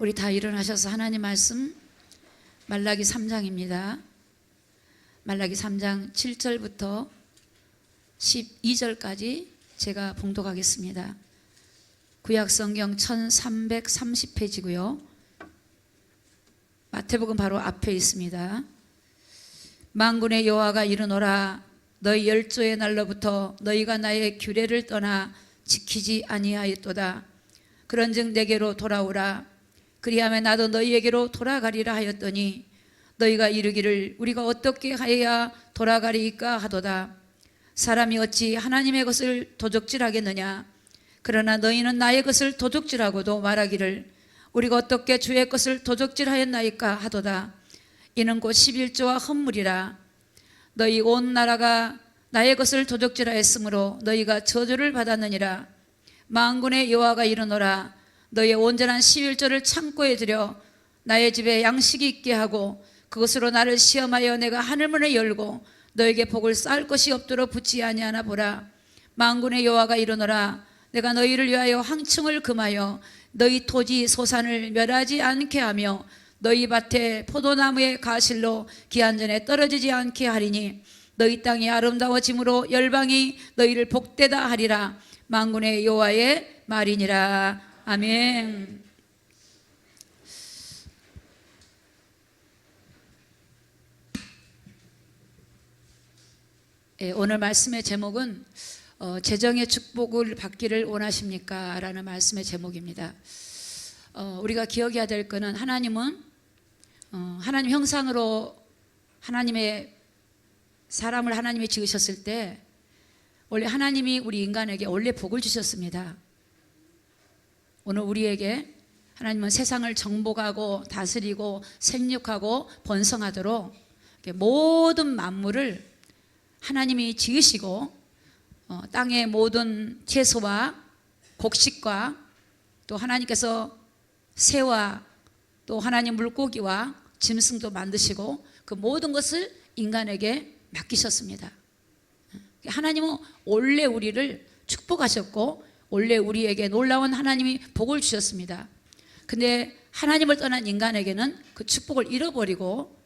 우리 다 일어나셔서 하나님 말씀 말라기 3장입니다. 말라기 3장 7절부터 12절까지 제가 봉독하겠습니다. 구약성경 1330페이지고요. 마태복음 바로 앞에 있습니다. 만군의 여호와가 이르노라. 너희 열조의 날로부터 너희가 나의 규례를 떠나 지키지 아니하였도다. 그런즉 내게로 돌아오라. 그리하면 나도 너희에게로 돌아가리라 하였더니 너희가 이르기를 우리가 어떻게 하여야 돌아가리이까 하도다. 사람이 어찌 하나님의 것을 도적질하겠느냐. 그러나 너희는 나의 것을 도적질하고도 말하기를 우리가 어떻게 주의 것을 도적질하였나이까 하도다. 이는 곧 11조와 헌물이라. 너희 온 나라가 나의 것을 도적질하였으므로 너희가 저주를 받았느니라. 만군의 여호와가 이르노라. 너희의 온전한 11조를 창고에 들여 나의 집에 양식이 있게 하고 그것으로 나를 시험하여 내가 하늘문을 열고 너에게 복을 쌓을 것이 없도록 붙지 아니하나 보라. 만군의 여호와가 이르노라. 내가 너희를 위하여 황충을 금하여 너희 토지 소산을 멸하지 않게 하며 너희 밭에 포도나무의 가실로 기한전에 떨어지지 않게 하리니 너희 땅이 아름다워짐으로 열방이 너희를 복되다 하리라. 만군의 여호와의 말이니라. 아멘. 오늘 말씀의 제목은 재정의 축복을 받기를 원하십니까? 라는 말씀의 제목입니다. 우리가 기억해야 될 것은 하나님은 하나님 형상으로 하나님의 사람을 하나님이 지으셨을 때 원래 하나님이 우리 인간에게 원래 복을 주셨습니다. 오늘 우리에게 하나님은 세상을 정복하고 다스리고 생육하고 번성하도록 모든 만물을 하나님이 지으시고 땅의 모든 채소와 곡식과 또 하나님께서 새와 또 하나님 물고기와 짐승도 만드시고 그 모든 것을 인간에게 맡기셨습니다. 하나님은 원래 우리를 축복하셨고 원래 우리에게 놀라운 하나님이 복을 주셨습니다. 근데 하나님을 떠난 인간에게는 그 축복을 잃어버리고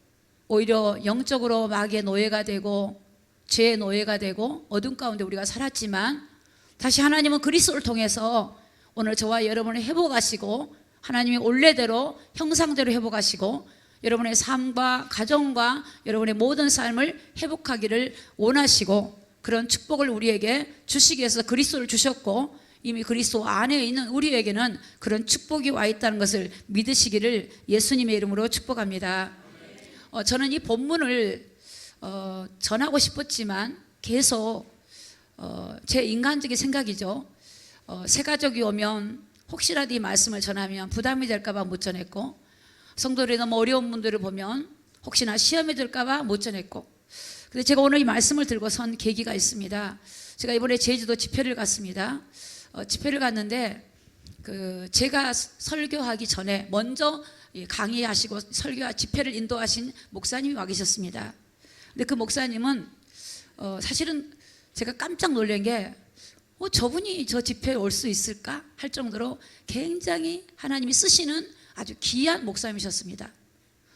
오히려 영적으로 마귀의 노예가 되고 죄의 노예가 되고 어둠 가운데 우리가 살았지만 다시 하나님은 그리스도를 통해서 오늘 저와 여러분을 회복하시고 하나님이 원래대로 형상대로 회복하시고 여러분의 삶과 가정과 여러분의 모든 삶을 회복하기를 원하시고 그런 축복을 우리에게 주시기 위해서 그리스도를 주셨고 이미 그리스도 안에 있는 우리에게는 그런 축복이 와 있다는 것을 믿으시기를 예수님의 이름으로 축복합니다. 저는 이 본문을 전하고 싶었지만 계속 제 인간적인 생각이죠. 새 가족이 오면 혹시라도 이 말씀을 전하면 부담이 될까 봐 못 전했고 성도들이 너무 어려운 분들을 보면 혹시나 시험이 들까 봐 못 전했고 근데 제가 오늘 이 말씀을 들고 선 계기가 있습니다. 제가 이번에 제주도 집회를 갔습니다. 집회를 갔는데 제가 설교하기 전에 먼저 강의하시고 설교와 집회를 인도하신 목사님이 와 계셨습니다. 근데 그 목사님은 사실은 제가 깜짝 놀란 게 저분이 저 집회에 올 수 있을까 할 정도로 굉장히 하나님이 쓰시는 아주 귀한 목사님이셨습니다.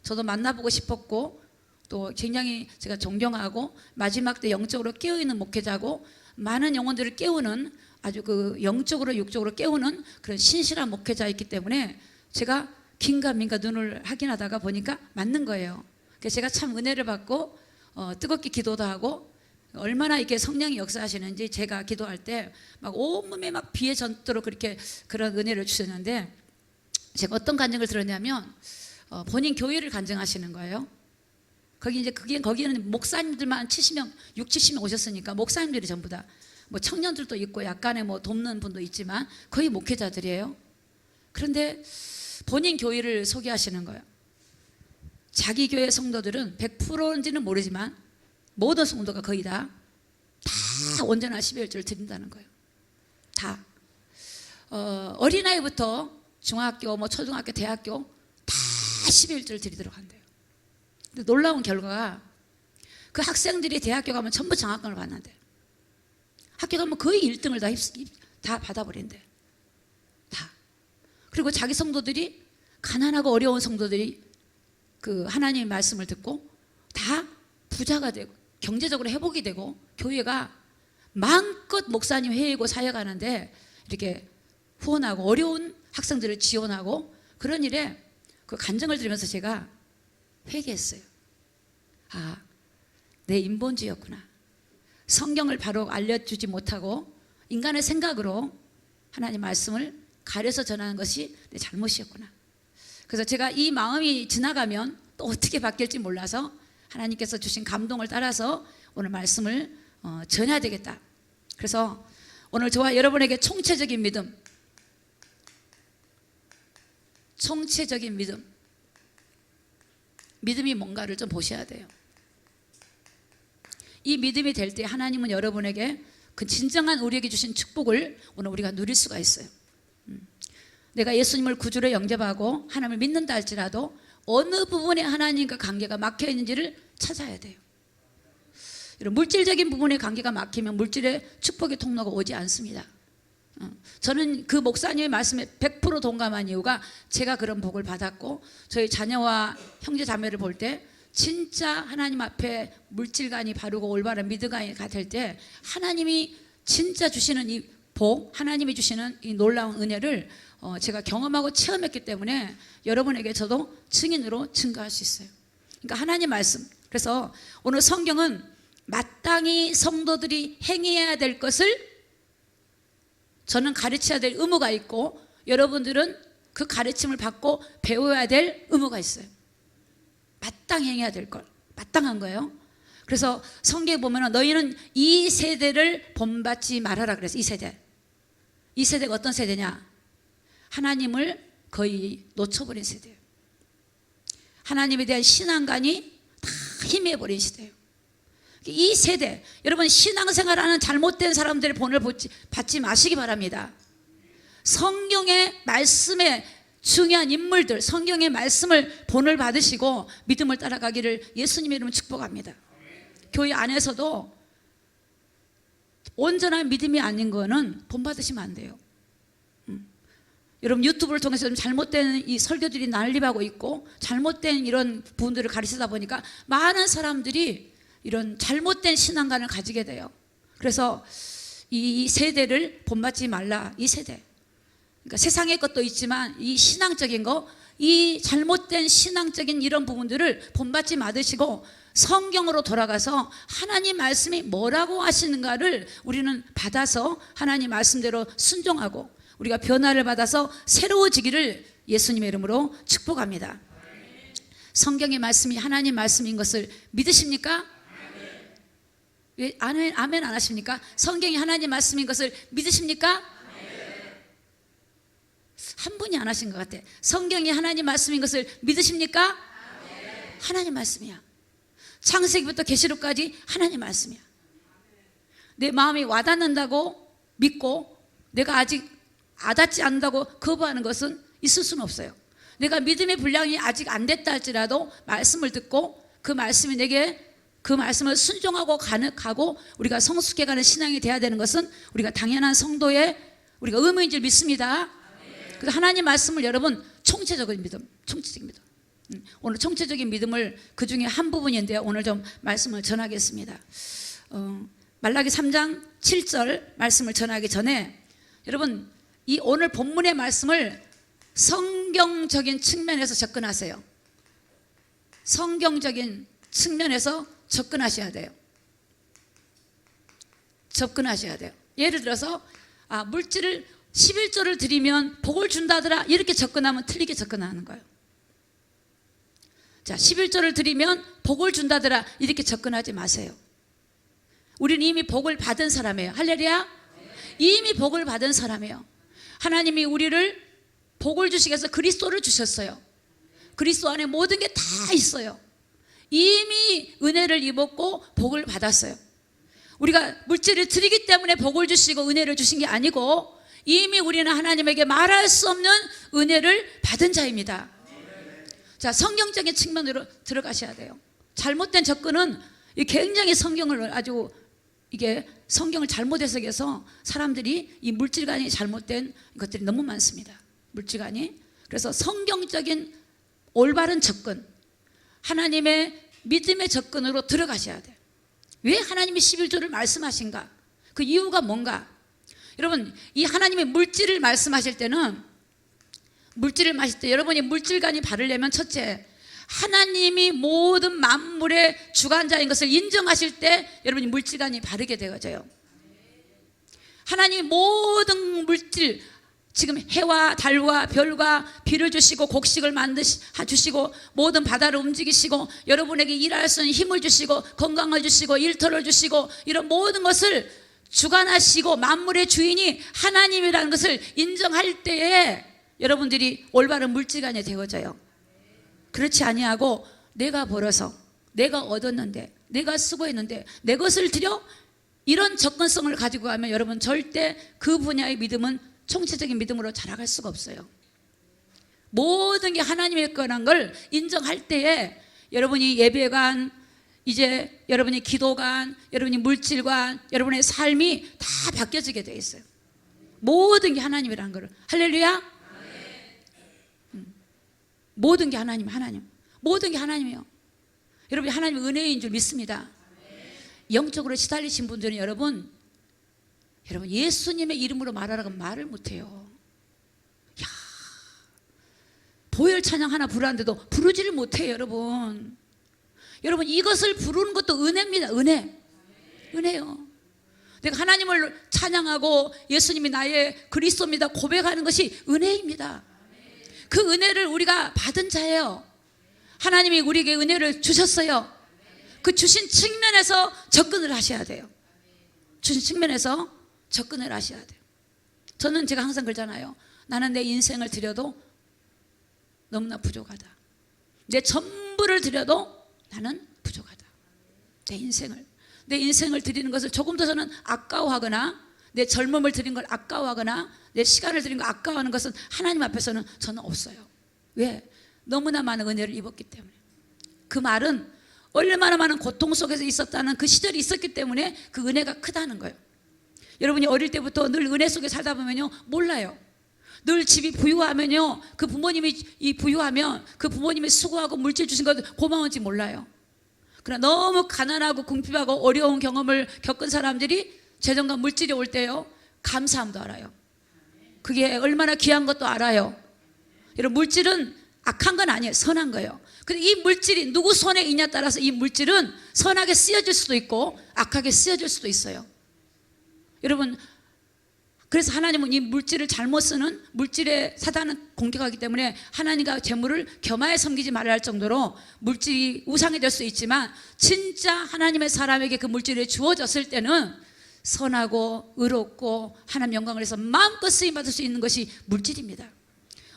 저도 만나보고 싶었고 또 굉장히 제가 존경하고 마지막 때 영적으로 깨어있는 목회자고 많은 영혼들을 깨우는 아주 그 영적으로 육적으로 깨우는 그런 신실한 목회자였기 때문에 제가 긴가민가 눈을 확인하다가 보니까 맞는 거예요. 그래서 제가 참 은혜를 받고 뜨겁게 기도도 하고 얼마나 이렇게 성령이 역사하시는지 제가 기도할 때 막 온몸에 막 비에 젖도록 그렇게 그런 은혜를 주셨는데 제가 어떤 간증을 들었냐면 본인 교회를 간증하시는 거예요. 거기는 목사님들만 70명, 70명 오셨으니까 목사님들이 전부 다 뭐 청년들도 있고 약간의 뭐 돕는 분도 있지만 거의 목회자들이에요. 그런데 본인 교회를 소개하시는 거예요. 자기 교회 성도들은 100%인지는 모르지만 모든 성도가 거의 다 온전한 12일절을 드린다는 거예요. 다 어린아이부터 중학교, 뭐 초등학교, 대학교 다 12일절을 드리도록 한대요. 근데 놀라운 결과가 그 학생들이 대학교 가면 전부 장학금을 받는데 학교 가면 거의 1등을 다 받아버린대. 다. 그리고 자기 성도들이 가난하고 어려운 성도들이 그 하나님의 말씀을 듣고 다 부자가 되고 경제적으로 회복이 되고 교회가 마음껏 목사님 회의고 사역하는데 이렇게 후원하고 어려운 학생들을 지원하고 그런 일에 그 간증을 들으면서 제가 회개했어요. 아, 내 인본주의였구나. 성경을 바로 알려주지 못하고 인간의 생각으로 하나님 말씀을 가려서 전하는 것이 내 잘못이었구나. 그래서 제가 이 마음이 지나가면 또 어떻게 바뀔지 몰라서 하나님께서 주신 감동을 따라서 오늘 말씀을 전해야 되겠다. 그래서 오늘 저와 여러분에게 총체적인 믿음, 총체적인 믿음이 뭔가를 좀 보셔야 돼요. 이 믿음이 될 때 하나님은 여러분에게 그 진정한 우리에게 주신 축복을 오늘 우리가 누릴 수가 있어요. 내가 예수님을 구주로 영접하고 하나님을 믿는다 할지라도 어느 부분에 하나님과 관계가 막혀 있는지를 찾아야 돼요. 이런 물질적인 부분에 관계가 막히면 물질의 축복의 통로가 오지 않습니다. 저는 그 목사님의 말씀에 100% 동감한 이유가 제가 그런 복을 받았고 저희 자녀와 형제 자매를 볼 때 진짜 하나님 앞에 물질관이 바르고 올바른 믿음이 될 때 하나님이 진짜 주시는 이 복, 하나님이 주시는 이 놀라운 은혜를 제가 경험하고 체험했기 때문에 여러분에게 저도 증인으로 증거할 수 있어요. 그러니까 하나님 말씀. 그래서 오늘 성경은 마땅히 성도들이 행해야 될 것을 저는 가르쳐야 될 의무가 있고 여러분들은 그 가르침을 받고 배워야 될 의무가 있어요. 마땅히 행해야 될 걸, 마땅한 거예요. 그래서 성경에 보면 너희는 이 세대를 본받지 말아라 그래서 이 세대가 어떤 세대냐? 하나님을 거의 놓쳐버린 세대예요. 하나님에 대한 신앙관이 다 희미해버린 시대예요. 이 세대, 여러분 신앙생활하는 잘못된 사람들의 본을 받지 마시기 바랍니다. 성경의 말씀에 중요한 인물들, 성경의 말씀을 본을 받으시고 믿음을 따라가기를 예수님의 이름으로 축복합니다. 교회 안에서도 온전한 믿음이 아닌 거는 본받으시면 안 돼요. 여러분 유튜브를 통해서 좀 잘못된 이 설교들이 난립하고 있고 잘못된 이런 부분들을 가르치다 보니까 많은 사람들이 이런 잘못된 신앙관을 가지게 돼요. 그래서 이 세대를 본받지 말라. 이 세대, 그러니까 세상의 것도 있지만 이 신앙적인 거, 이 잘못된 신앙적인 이런 부분들을 본받지 않으시고 성경으로 돌아가서 하나님 말씀이 뭐라고 하시는가를 우리는 받아서 하나님 말씀대로 순종하고 우리가 변화를 받아서 새로워지기를 예수님의 이름으로 축복합니다. 성경의 말씀이 하나님 말씀인 것을 믿으십니까? 왜 아멘 안 하십니까? 성경이 하나님 말씀인 것을 믿으십니까? 한 분이 안 하신 것 같아. 성경이 하나님 말씀인 것을 믿으십니까? 하나님 말씀이야. 창세기부터 계시록까지 하나님 말씀이야. 내 마음이 와닿는다고 믿고 내가 아직 와닿지 않는다고 거부하는 것은 있을 수는 없어요. 내가 믿음의 분량이 아직 안 됐다 할지라도 말씀을 듣고 그 말씀이 내게 그 말씀을 순종하고 가고 우리가 성숙해 가는 신앙이 돼야 되는 것은 우리가 당연한 성도의 우리가 의무인 줄 믿습니다. 그래서 하나님 말씀을 여러분 총체적인 믿음, 총체적인 믿음. 오늘 총체적인 믿음을 그 중에 한 부분인데요. 오늘 좀 말씀을 전하겠습니다. 말라기 3장 7절 말씀을 전하기 전에 여러분 이 오늘 본문의 말씀을 성경적인 측면에서 접근하세요. 성경적인 측면에서 접근하셔야 돼요. 접근하셔야 돼요. 예를 들어서 물질을 11조를 드리면 복을 준다더라 이렇게 접근하면 틀리게 접근하는 거예요. 자, 11조를 드리면 복을 준다더라 이렇게 접근하지 마세요. 우리는 이미 복을 받은 사람이에요. 할렐루야. 이미 복을 받은 사람이에요. 하나님이 우리를 복을 주시기 위해서 그리스도를 주셨어요. 그리스도 안에 모든 게 다 있어요. 이미 은혜를 입었고 복을 받았어요. 우리가 물질을 드리기 때문에 복을 주시고 은혜를 주신 게 아니고 이미 우리는 하나님에게 말할 수 없는 은혜를 받은 자입니다. 자, 성경적인 측면으로 들어가셔야 돼요. 잘못된 접근은 굉장히 성경을 아주 이게 성경을 잘못 해석해서 사람들이 이 물질관이 잘못된 것들이 너무 많습니다. 물질관이. 그래서 성경적인 올바른 접근, 하나님의 믿음의 접근으로 들어가셔야 돼요. 왜 하나님이 11조를 말씀하신가? 그 이유가 뭔가? 여러분, 이 하나님의 물질을 말씀하실 때는, 물질을 마실 때 여러분이 물질관이 바르려면 첫째, 하나님이 모든 만물의 주관자인 것을 인정하실 때 여러분이 물질관이 바르게 되어져요. 하나님이 모든 물질, 지금 해와 달과 별과 비를 주시고 곡식을 주시고 모든 바다를 움직이시고 여러분에게 일할 수 있는 힘을 주시고 건강을 주시고 일터를 주시고 이런 모든 것을 주관하시고 만물의 주인이 하나님이라는 것을 인정할 때에 여러분들이 올바른 물질관이 되어져요. 그렇지 아니하고 내가 벌어서 내가 얻었는데 내가 수고했는데 내 것을 드려, 이런 접근성을 가지고 가면 여러분 절대 그 분야의 믿음은 총체적인 믿음으로 자라갈 수가 없어요. 모든 게 하나님의 거란 걸 인정할 때에 여러분이 예배관, 이제 여러분이 기도관, 여러분이 물질관, 여러분의 삶이 다 바뀌어지게 돼 있어요. 모든 게 하나님이라는 걸. 할렐루야. 모든 게 하나님. 모든 게 하나님이에요. 여러분이 하나님의 은혜인 줄 믿습니다. 영적으로 시달리신 분들은 여러분 예수님의 이름으로 말하라고 말을 못해요. 야, 보혈 찬양 하나 부르는데도 부르지를 못해요. 여러분 이것을 부르는 것도 은혜입니다. 은혜요. 내가 하나님을 찬양하고 예수님이 나의 그리스도입니다 고백하는 것이 은혜입니다. 그 은혜를 우리가 받은 자예요. 하나님이 우리에게 은혜를 주셨어요. 그 주신 측면에서 접근을 하셔야 돼요. 주신 측면에서 접근을 하셔야 돼요. 저는 제가 항상 그러잖아요. 나는 내 인생을 드려도 너무나 부족하다. 내 전부를 드려도 나는 부족하다. 내 인생을 드리는 것을 조금 더 저는 아까워하거나 내 젊음을 드린 걸 아까워하거나 내 시간을 드린 걸 아까워하는 것은 하나님 앞에서는 저는 없어요. 왜? 너무나 많은 은혜를 입었기 때문에. 그 말은 얼마나 많은 고통 속에서 있었다는 그 시절이 있었기 때문에 그 은혜가 크다는 거예요. 여러분이 어릴 때부터 늘 은혜 속에 살다 보면요 몰라요. 늘 집이 부유하면요 그 부모님이 부유하면 그 부모님이 수고하고 물질 주신 것 고마운지 몰라요. 그러나 너무 가난하고 궁핍하고 어려운 경험을 겪은 사람들이 재정과 물질이 올 때요 감사함도 알아요. 그게 얼마나 귀한 것도 알아요. 여러분 물질은 악한 건 아니에요. 선한 거예요. 근데 이 물질이 누구 손에 있냐에 따라서 이 물질은 선하게 쓰여질 수도 있고 악하게 쓰여질 수도 있어요. 여러분 그래서 하나님은 이 물질을 잘못 쓰는 물질에 사단은 공격하기 때문에 하나님과 재물을 겸하여 섬기지 말아야 할 정도로 물질이 우상이 될 수 있지만 진짜 하나님의 사람에게 그 물질이 주어졌을 때는 선하고 의롭고 하나님 영광을 해서 마음껏 쓰임받을 수 있는 것이 물질입니다.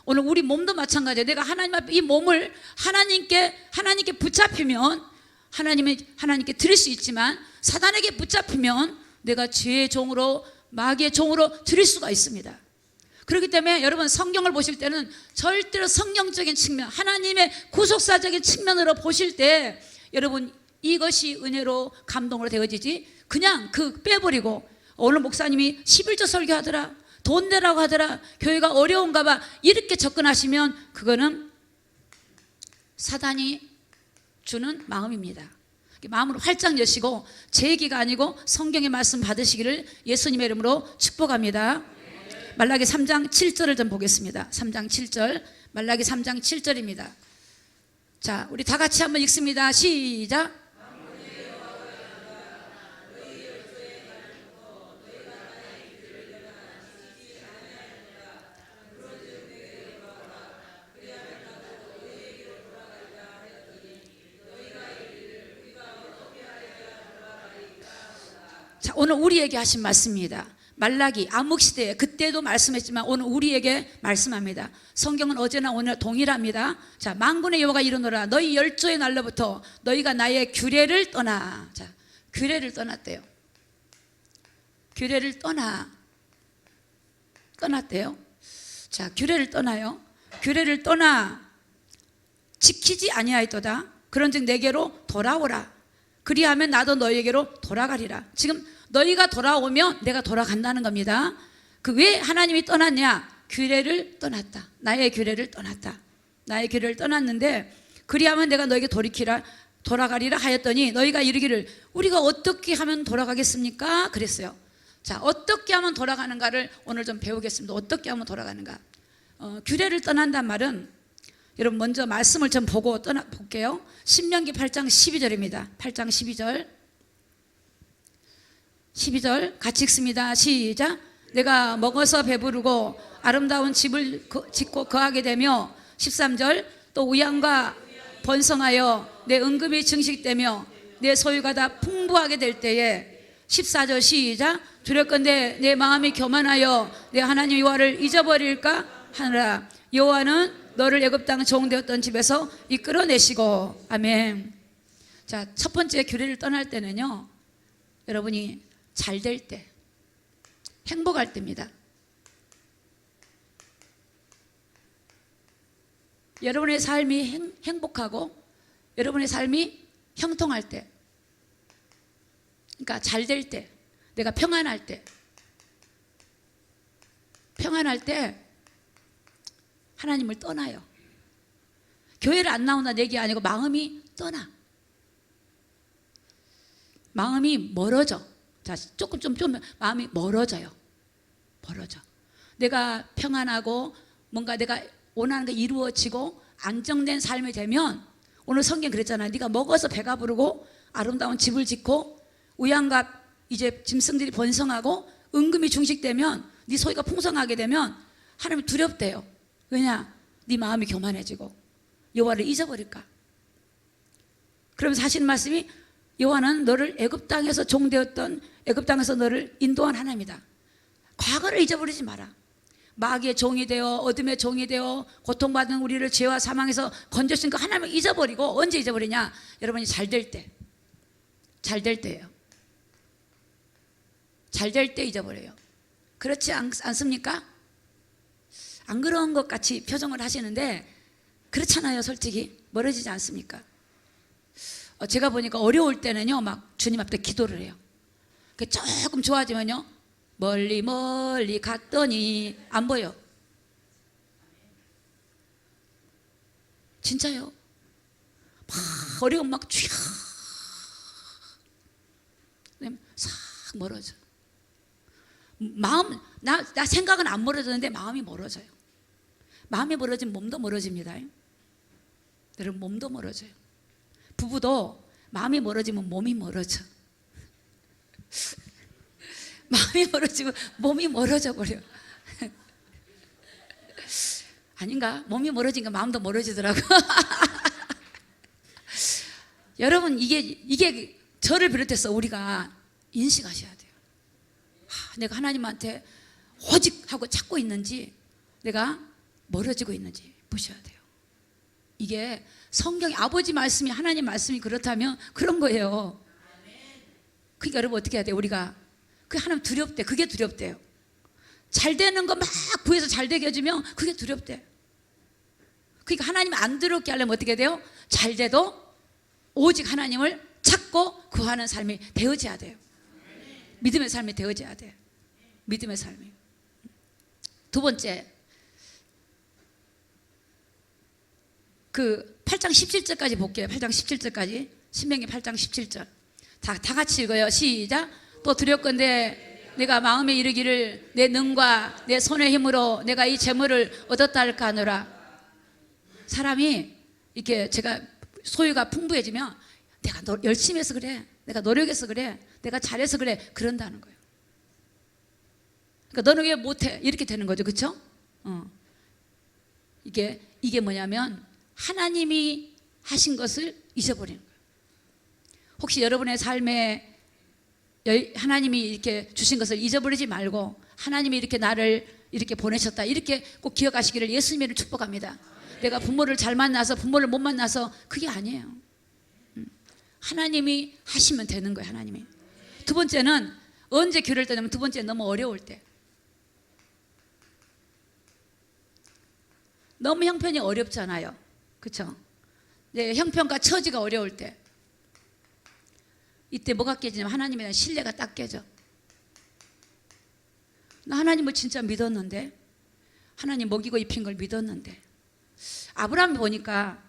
오늘 우리 몸도 마찬가지예요. 내가 하나님 앞에 이 몸을 하나님께 붙잡히면 하나님께 드릴 수 있지만 사단에게 붙잡히면 내가 죄의 종으로 마귀의 종으로 드릴 수가 있습니다. 그렇기 때문에 여러분 성경을 보실 때는 절대로 성경적인 측면, 하나님의 구속사적인 측면으로 보실 때 여러분 이것이 은혜로 감동으로 되어지지 그냥 빼버리고 오늘 목사님이 11조 설교하더라, 돈 내라고 하더라, 교회가 어려운가 봐 이렇게 접근하시면 그거는 사단이 주는 마음입니다. 마음으로 활짝 여시고 제 얘기가 아니고 성경의 말씀 받으시기를 예수님의 이름으로 축복합니다. 말라기 3장 7절을 좀 보겠습니다. 3장 7절, 말라기 3장 7절입니다. 자, 우리 다 같이 한번 읽습니다. 시작. 자, 오늘 우리에게 하신 말씀입니다. 말라기 암흑시대에 그때도 말씀했지만 오늘 우리에게 말씀합니다. 성경은 어제나 오늘 동일합니다. 자, 만군의 여호와가 이르노라 너희 열조의 날로부터 너희가 나의 규례를 떠나. 자, 규례를 떠났대요. 규례를 떠났대요. 자, 규례를 떠나요. 규례를 떠나 지키지 아니하였도다. 그런즉 내게로 돌아오라. 그리하면 나도 너희에게로 돌아가리라. 지금 너희가 돌아오면 내가 돌아간다는 겁니다. 그 왜 하나님이 떠났냐? 규례를 떠났다. 나의 규례를 떠났다. 나의 규례를 떠났는데 그리하면 내가 너에게 돌아가리라 하였더니 너희가 이르기를 우리가 어떻게 하면 돌아가겠습니까? 그랬어요. 자, 어떻게 하면 돌아가는가를 오늘 좀 배우겠습니다. 어떻게 하면 돌아가는가. 규례를 떠난단 말은 여러분 먼저 말씀을 좀 보고 볼게요. 신명기 8장 12절입니다. 8장 12절 12절 같이 읽습니다. 시작. 내가 먹어서 배부르고 아름다운 집을 짓고 거하게 되며 13절 또 우양과 번성하여 내 은금이 증식되며 내 소유가 다 풍부하게 될 때에 14절 시작. 두렵건대 내 마음이 교만하여 내 하나님 여호와를 잊어버릴까 하느라 여호와는 너를 애굽 땅 종되었던 집에서 이끌어내시고. 아멘. 자, 첫 번째 규례를 떠날 때는요, 여러분이 잘 될 때, 행복할 때입니다. 여러분의 삶이 행복하고 여러분의 삶이 형통할 때, 그러니까 잘 될 때, 내가 평안할 때, 하나님을 떠나요. 교회를 안 나온다는 얘기 아니고 마음이 떠나. 마음이 멀어져. 자, 조금 마음이 멀어져요. 멀어져. 내가 평안하고 뭔가 내가 원하는 게 이루어지고 안정된 삶이 되면, 오늘 성경 그랬잖아요. 네가 먹어서 배가 부르고 아름다운 집을 짓고 우양과 이제 짐승들이 번성하고 은금이 중식되면, 네 소유가 풍성하게 되면 하나님이 두렵대요. 왜냐? 네 마음이 교만해지고 여호와를 잊어버릴까. 그러면서 하시는 말씀이 여호와는 너를 애굽 땅에서 종되었던, 애굽 땅에서 너를 인도한 하나님이다. 과거를 잊어버리지 마라. 마귀의 종이 되어 어둠의 종이 되어 고통받는 우리를 죄와 사망에서 건져주신 그 하나님을 잊어버리고, 언제 잊어버리냐? 여러분이 잘 될 때, 잘 될 때예요. 잘 될 때 잊어버려요. 그렇지 않습니까? 안 그런 것 같이 표정을 하시는데 그렇잖아요. 솔직히 멀어지지 않습니까? 제가 보니까 어려울 때는요, 막 주님 앞에 기도를 해요. 조금 좋아지면요, 멀리 멀리 갔더니 안 보여. 진짜요. 막 어려움 막 쫙 싹 멀어져. 마음, 나 생각은 안 멀어졌는데 마음이 멀어져요. 마음이 멀어지면 몸도 멀어집니다. 여러분, 몸도 멀어져요. 부부도 마음이 멀어지면 몸이 멀어져. 마음이 멀어지면 몸이 멀어져 버려. 아닌가? 몸이 멀어지니까 마음도 멀어지더라고. 여러분, 이게 저를 비롯해서 우리가 인식하셔야 돼요. 내가 하나님한테 오직 하고 찾고 있는지, 내가 멀어지고 있는지 보셔야 돼요. 이게 성경의 아버지 말씀이, 하나님 말씀이 그렇다면 그런 거예요. 그러니까 여러분 어떻게 해야 돼요? 우리가 그 하나님 두렵대. 그게 두렵대요. 잘 되는 거 막 구해서 잘 되게 해주면 그게 두렵대. 그러니까 하나님 안 두렵게 하려면 어떻게 돼요? 잘 돼도 오직 하나님을 찾고 구하는 삶이 되어져야 돼요. 믿음의 삶이 되어져야 돼요. 믿음의 삶이. 두 번째, 그 8장 17절까지 볼게요. 8장 17절까지. 신명기 8장 17절. 다 같이 읽어요. 시작. 또 두렵건대 내가 마음에 이르기를 내 능과 내 손의 힘으로 내가 이 재물을 얻었다 할까 하노라. 사람이 이렇게 제가 소유가 풍부해지면 내가 열심히 해서 그래, 내가 노력해서 그래, 내가 잘해서 그래, 그런다는 거예요. 그러니까 너는 왜 못해? 이렇게 되는 거죠. 그렇죠? 이게 뭐냐면 하나님이 하신 것을 잊어버리는 거예요. 혹시 여러분의 삶에 하나님이 이렇게 주신 것을 잊어버리지 말고, 하나님이 이렇게 나를 이렇게 보내셨다, 이렇게 꼭 기억하시기를 예수님을 축복합니다. 내가 부모를 잘 만나서 부모를 못 만나서 그게 아니에요. 하나님이 하시면 되는 거예요. 하나님이. 두 번째는 언제 교회를 떠나면, 두 번째는 너무 어려울 때, 너무 형편이 어렵잖아요. 그렇죠? 네, 형편과 처지가 어려울 때, 이때 뭐가 깨지냐면 하나님에 대한 신뢰가 딱 깨져. 나 하나님을 진짜 믿었는데 하나님 먹이고 입힌 걸 믿었는데, 아브라함 보니까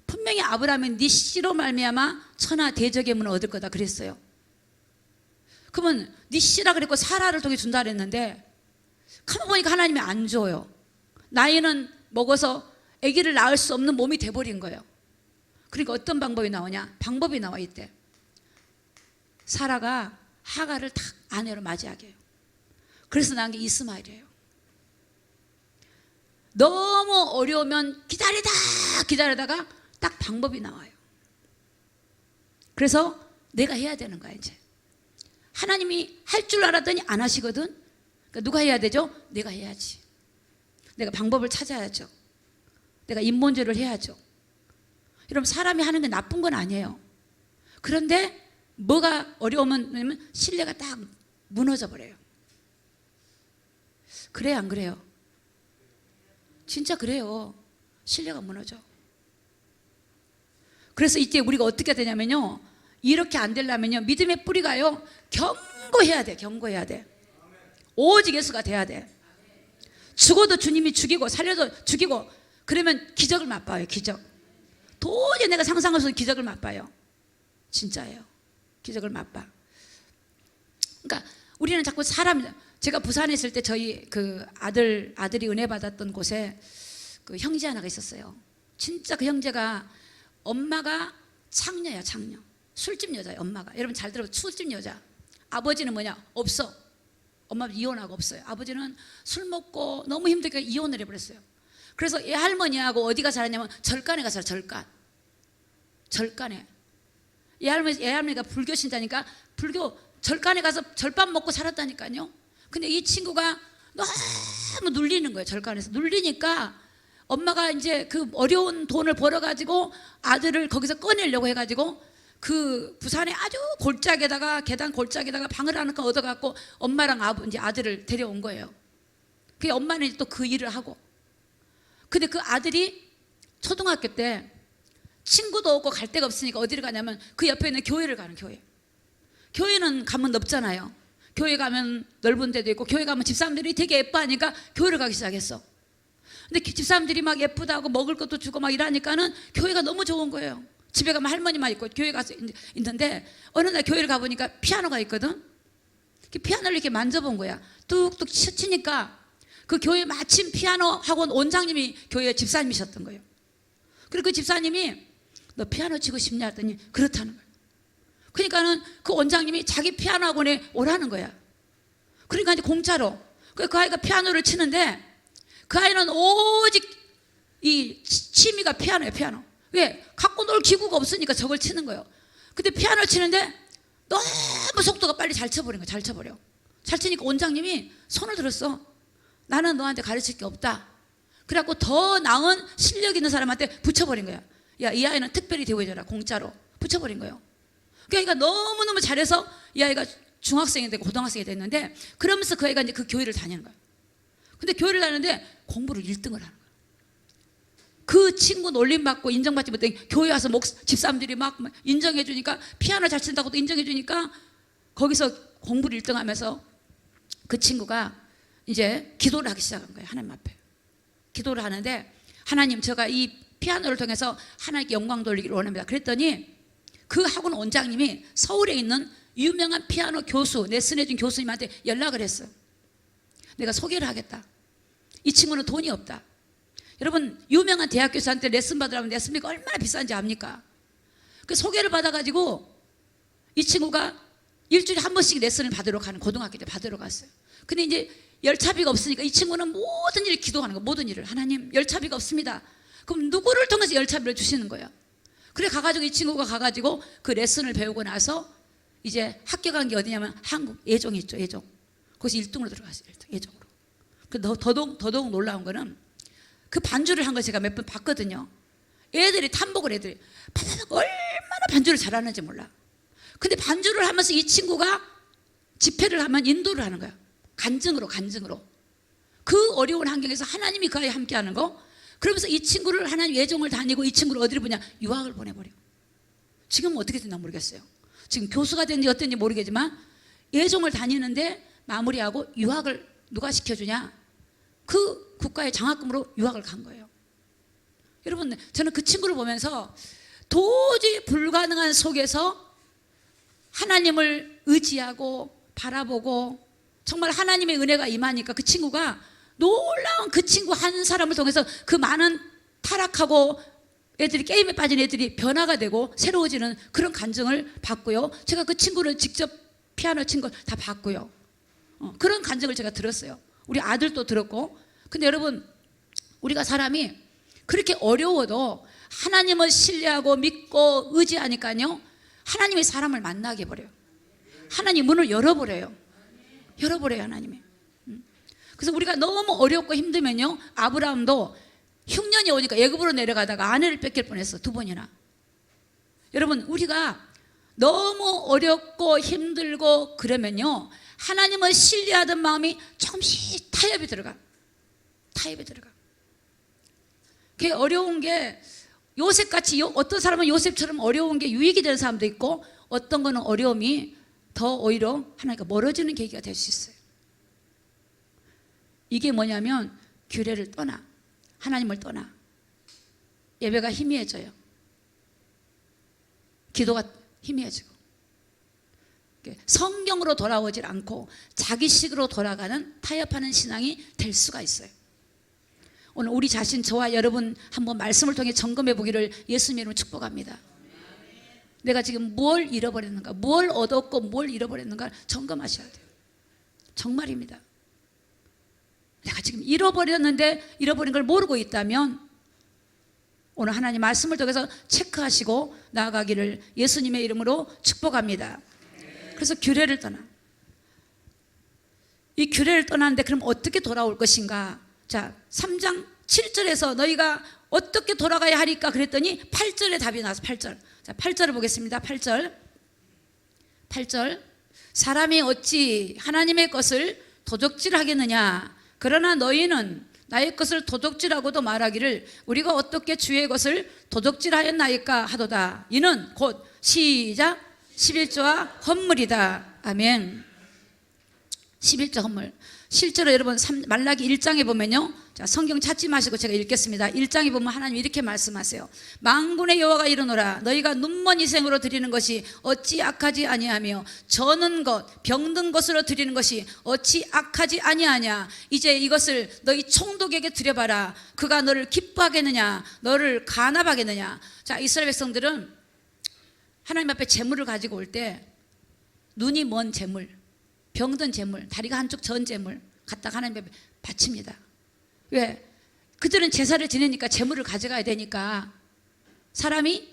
분명히 아브라함은 네 씨로 말미암아 천하 대적의 얻을 거다 그랬어요. 그러면 네 씨라 그랬고 사라를 통해 준다 그랬는데, 가만 보니까 하나님이 안 줘요. 나이는 먹어서 아기를 낳을 수 없는 몸이 돼버린 거예요. 그러니까 어떤 방법이 나오냐? 방법이 나와 있대. 사라가 하가를 딱 아내로 맞이하게 해요. 그래서 나온 게 이스마엘이에요. 너무 어려우면 기다리다가 딱 방법이 나와요. 그래서 내가 해야 되는 거야. 이제 하나님이 할 줄 알았더니 안 하시거든. 그러니까 누가 해야 되죠? 내가 해야지. 내가 방법을 찾아야죠. 내가 인본주의를 해야죠. 여러분, 사람이 하는 게 나쁜 건 아니에요. 그런데 뭐가 어려우면 신뢰가 딱 무너져 버려요. 그래요, 안 그래요? 진짜 그래요. 신뢰가 무너져. 그래서 이때 우리가 어떻게 되냐면요, 이렇게 안 되려면요, 믿음의 뿌리가요, 경고해야 돼. 경고해야 돼. 오직 예수가 돼야 돼. 죽어도 주님이 죽이고 살려도 죽이고, 그러면 기적을 맛봐요. 기적. 도저히 내가 상상할 수 없는 기적을 맛봐요. 진짜예요. 기적을 맛봐. 그러니까 우리는 자꾸 제가 부산에 있을 때 저희 그 아들이 은혜 받았던 곳에 그 형제 하나가 있었어요. 진짜 그 형제가 엄마가 창녀야, 창녀. 술집 여자예요, 엄마가. 여러분 잘 들어보세요. 술집 여자. 아버지는 뭐냐? 없어. 엄마 이혼하고 없어요. 아버지는 술 먹고 너무 힘들게 이혼을 해버렸어요. 그래서 얘 할머니하고 어디가 살았냐면 절간에 가서 절간. 절간에. 얘 할머니가 불교 신자니까 불교 절간에 가서 절밥 먹고 살았다니까요. 근데 이 친구가 너무 눌리는 거예요. 절간에서 눌리니까 엄마가 이제 그 어려운 돈을 벌어가지고 아들을 거기서 꺼내려고 해가지고 그 부산에 아주 계단 골짜기에다가 방을 하나 얻어갖고 엄마랑 이제 아들을 데려온 거예요. 그 엄마는 또 그 일을 하고. 근데 그 아들이 초등학교 때 친구도 없고 갈 데가 없으니까 어디를 가냐면 그 옆에 있는 교회를 가는, 교회. 교회는 가면 넓잖아요. 교회 가면 넓은 데도 있고, 교회 가면 집사람들이 되게 예뻐하니까 교회를 가기 시작했어. 근데 집사람들이 막 예쁘다고 먹을 것도 주고 막 이러니까는 교회가 너무 좋은 거예요. 집에 가면 할머니만 있고 교회 가서 있는데, 어느 날 교회를 가보니까 피아노가 있거든. 피아노를 이렇게 만져본 거야. 뚝뚝 치니까 그 교회 마침 피아노 학원 원장님이 교회 집사님이셨던 거예요. 그리고 그 집사님이 너 피아노 치고 싶냐 했더니 그렇다는 거예요. 그러니까는 그 원장님이 자기 피아노 학원에 오라는 거야. 그러니까 이제 공짜로. 그 아이가 피아노를 치는데, 그 아이는 오직 이 취미가 피아노예요, 피아노. 왜? 갖고 놀 기구가 없으니까 저걸 치는 거예요. 근데 피아노를 치는데 너무 속도가 빨리 잘 쳐버린 거야. 잘 쳐버려. 잘 치니까 원장님이 손을 들었어. 나는 너한테 가르칠 게 없다. 그래갖고 더 나은 실력 있는 사람한테 붙여버린 거야. 야, 이 아이는 특별히 대우해줘라. 공짜로 붙여버린 거예요. 그러니까 너무너무 잘해서 이 아이가 중학생이 되고 고등학생이 됐는데, 그러면서 그 아이가 이제 그 교회를 다니는 거야. 근데 교회를 다니는데 공부를 1등을 하는 거야. 그 친구 놀림받고 인정받지 못해 교회 와서 집사람들이 막 인정해 주니까, 피아노 잘 친다고도 인정해 주니까 거기서 공부를 1등 하면서 그 친구가 이제 기도를 하기 시작한 거예요. 하나님 앞에 기도를 하는데, 하나님, 제가 이 피아노를 통해서 하나님께 영광 돌리기를 원합니다. 그랬더니 그 학원 원장님이 서울에 있는 유명한 피아노 교수, 레슨해준 교수님한테 연락을 했어요. 내가 소개를 하겠다. 이 친구는 돈이 없다. 여러분, 유명한 대학 교수한테 레슨 받으려면 레슨비가 얼마나 비싼지 압니까? 그 소개를 받아가지고 이 친구가 일주일에 한 번씩 레슨을 받으러 가는, 고등학교 때 받으러 갔어요. 근데 이제 열차비가 없으니까 이 친구는 모든 일을 기도하는 거예요. 모든 일을. 하나님, 열차비가 없습니다. 그럼 누구를 통해서 열차비를 주시는 거예요? 그래 가가지고 이 친구가 가가지고 그 레슨을 배우고 나서 이제 합격한 게 어디냐면 한국 예종이 있죠. 예종. 거기서 1등으로 들어갔어요. 예종으로. 그 더더욱 놀라운 거는 그 반주를 한 걸 제가 몇 번 봤거든요. 애들이 탐복을 애들이 얼마나 반주를 잘하는지 몰라. 근데 반주를 하면서 이 친구가 집회를 하면 인도를 하는 거야. 간증으로. 그 어려운 환경에서 하나님이 그 아이와 함께 하는 거. 그러면서 이 친구를 하나님 예종을 다니고, 이 친구를 어디를 보냐? 유학을 보내버려. 지금은 어떻게 됐나 모르겠어요. 지금 교수가 된지 어떤지 모르겠지만 예종을 다니는데 마무리하고 유학을 누가 시켜주냐? 그 국가의 장학금으로 유학을 간 거예요. 여러분, 저는 그 친구를 보면서 도저히 불가능한 속에서 하나님을 의지하고 바라보고 정말 하나님의 은혜가 임하니까 그 친구가 놀라운, 그 친구 한 사람을 통해서 그 많은 타락하고 애들이, 게임에 빠진 애들이 변화가 되고 새로워지는 그런 간증을 받고요. 제가 그 친구를 직접 피아노 친 걸 다 봤고요. 그런 간증을 제가 들었어요. 우리 아들도 들었고. 근데 여러분, 우리가 사람이 그렇게 어려워도 하나님을 신뢰하고 믿고 의지하니까요, 하나님이 사람을 만나게 해버려요. 하나님 문을 열어버려요. 하나님이. 그래서 우리가 너무 어렵고 힘들면요, 아브라함도 흉년이 오니까 애굽으로 내려가다가 아내를 뺏길 뻔했어. 2번이나. 여러분, 우리가 너무 어렵고 힘들고 그러면요, 하나님을 신뢰하던 마음이 조금씩 타협이 들어가. 그게 어려운 게, 요셉같이, 어떤 사람은 요셉처럼 어려운 게 유익이 되는 사람도 있고, 어떤 거는 어려움이 더 오히려 하나님과 멀어지는 계기가 될 수 있어요. 이게 뭐냐면 규례를 떠나, 하나님을 떠나, 예배가 희미해져요. 기도가 희미해지고, 성경으로 돌아오질 않고 자기식으로 돌아가는, 타협하는 신앙이 될 수가 있어요. 오늘 우리 자신, 저와 여러분 한번 말씀을 통해 점검해 보기를 예수님 이름으로 축복합니다. 내가 지금 뭘 잃어버렸는가, 뭘 얻었고 뭘 잃어버렸는가 점검하셔야 돼요. 정말입니다. 내가 지금 잃어버렸는데, 잃어버린 걸 모르고 있다면 오늘 하나님 말씀을 통해서 체크하시고 나아가기를 예수님의 이름으로 축복합니다. 그래서 규례를 떠나, 이 규례를 떠나는데 그럼 어떻게 돌아올 것인가? 자, 3장 7절에서 너희가 어떻게 돌아가야 하리까 그랬더니 8절에 답이 나와서 8절. 자, 8절을 보겠습니다. 8절. 사람이 어찌 하나님의 것을 도적질하겠느냐? 그러나 너희는 나의 것을 도적질하고도 말하기를 우리가 어떻게 주의 것을 도적질하였나이까 하도다. 이는 곧 시작 11조와 헌물이다. 아멘. 11조 헌물. 실제로 여러분 말라기 1장에 보면요, 자, 성경 찾지 마시고 제가 읽겠습니다. 1장에 보면 하나님 이렇게 말씀하세요. 만군의 여호와가 이르노라. 너희가 눈먼 희생으로 드리는 것이 어찌 악하지 아니하며 저는 것 병든 것으로 드리는 것이 어찌 악하지 아니하냐. 이제 이것을 너희 총독에게 드려봐라. 그가 너를 기뻐하겠느냐, 너를 간합하겠느냐. 자, 이스라엘 백성들은 하나님 앞에 제물을 가지고 올 때 눈이 먼 제물, 병든 제물, 다리가 한쪽 전 제물 갖다가 하나님 앞에 바칩니다. 왜? 그들은 제사를 지내니까 제물을 가져가야 되니까 사람이